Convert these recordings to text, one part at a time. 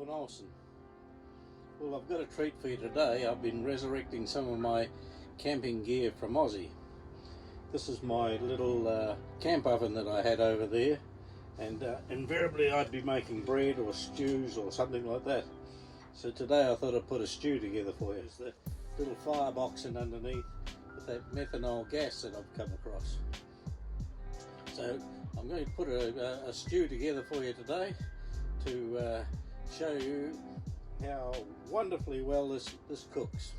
Alvin. Well, I've got a treat for you today. I've been resurrecting some of my camping gear from Aussie. This is my little camp oven that I had over there, and invariably I'd be making bread or stews or something like that. So today I thought I'd put a stew together for you. It's the little firebox in underneath with that methanol gas that I've come across. So I'm going to put a stew together for you today to show you how wonderfully well this cooks.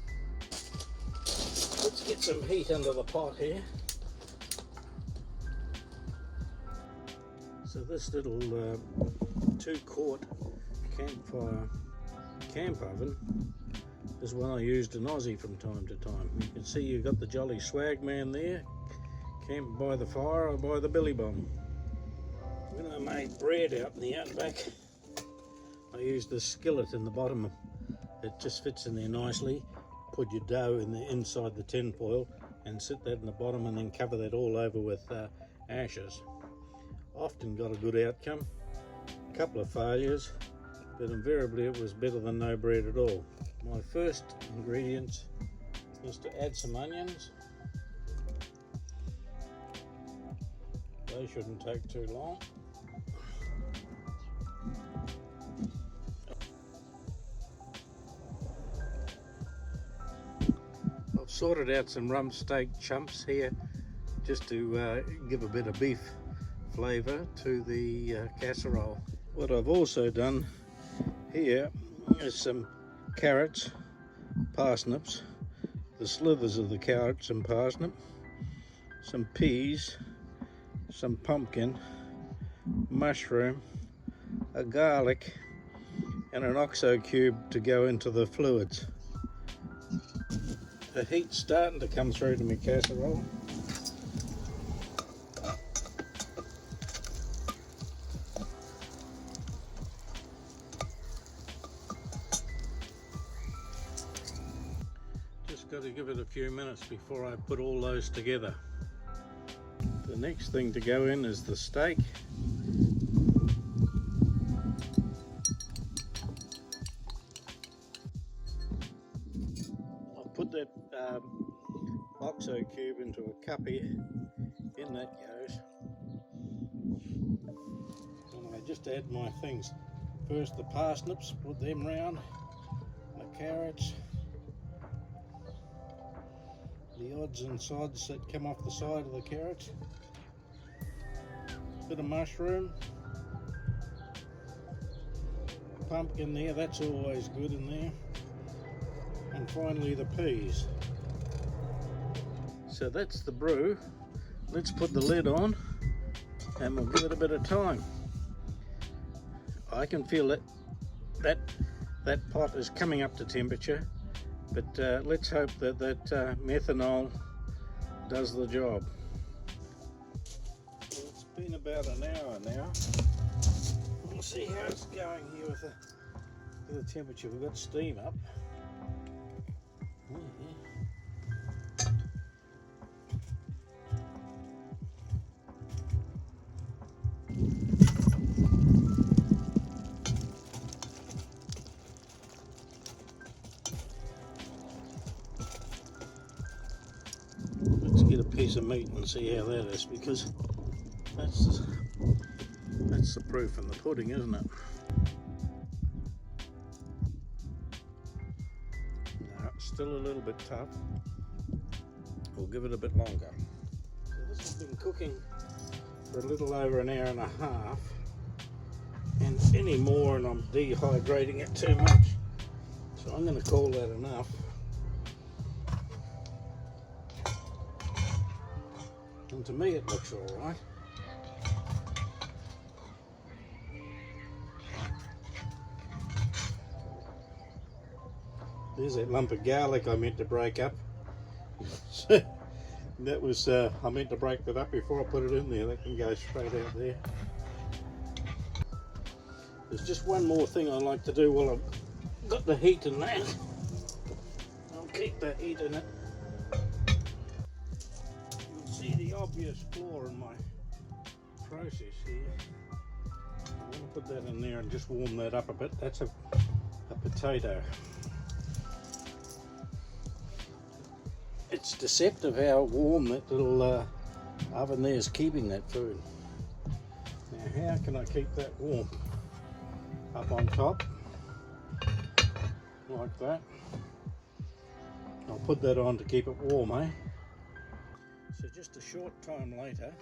Let's get some heat under the pot here. So this little 2-quart campfire camp oven is one I used in Aussie from time to time. You can see you've got the jolly swag man there, camped by the fire or by the billy bomb. When I made bread out in the outback, I used the skillet in the bottom. It just fits in there nicely. Put your dough in the inside the tin foil and sit that in the bottom, and then cover that all over with ashes. Often got a good outcome. A couple of failures, but invariably it was better than no bread at all. My first ingredients is to add some onions. They shouldn't take too long. I've sorted out some rump steak chumps here just to give a bit of beef flavour to the casserole. What I've also done here is some carrots, parsnips, the slithers of the carrots and parsnip, some peas, some pumpkin, mushroom, a garlic, and an oxo cube to go into the fluids. The heat's starting to come through to my casserole. Just got to give it a few minutes before I put all those together. The next thing to go in is the steak. I'll put that oxo cube into a cup here. In that goes. And I just add my things. First the parsnips, put them round, the carrots, the odds and sods that come off the side of the carrots, bit of mushroom, pumpkin there, that's always good in there, and finally the peas. So that's the brew. Let's put the lid on and we'll give it a bit of time. I can feel that pot is coming up to temperature, but let's hope that methanol does the job. Well, it's been about an hour now. We'll see how it's going here with the temperature. We've got steam up. Let's get a piece of meat and see how that is, because that's the proof in the pudding, isn't it? No, it's still a little bit tough. We'll give it a bit longer. So this has been cooking for a little over an hour and a half, and any more and I'm dehydrating it too much. So I'm going to call that enough. And to me it looks all right. There's that lump of garlic I meant to break up. That was, I meant to break that up before I put it in there. That can go straight out there. There's just one more thing I like to do while I've got the heat in that. I'll keep the heat in it. You'll see the obvious flaw in my process here. I'm going to put that in there and just warm that up a bit. That's a potato. It's deceptive how warm that little oven there is keeping that food. Now how can I keep that warm? Up on top, like that. I'll put that on to keep it warm, eh? So just a short time later,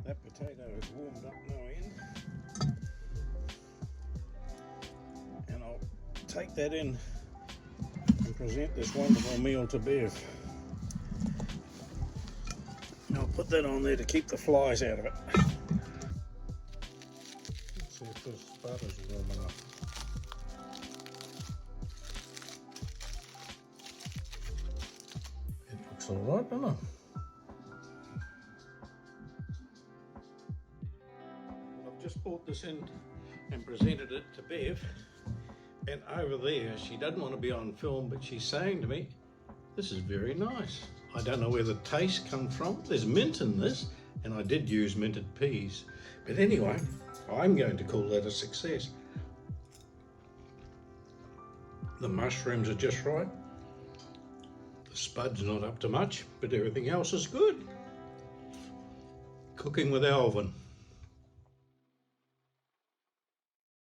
that potato is warmed up no end. And I'll take that in and present this wonderful meal to Bev. And I'll put that on there to keep the flies out of it. Let's see if this butter's warm enough. It looks alright, doesn't it? I've just brought this in and presented it to Bev, and over there she doesn't want to be on film, but she's saying to me, this is very nice. I don't know where the taste comes from. There's mint in this, and I did use minted peas, but anyway, I'm going to call that a success. The mushrooms are just right, the spud's not up to much, but everything else is good. Cooking with Alvin.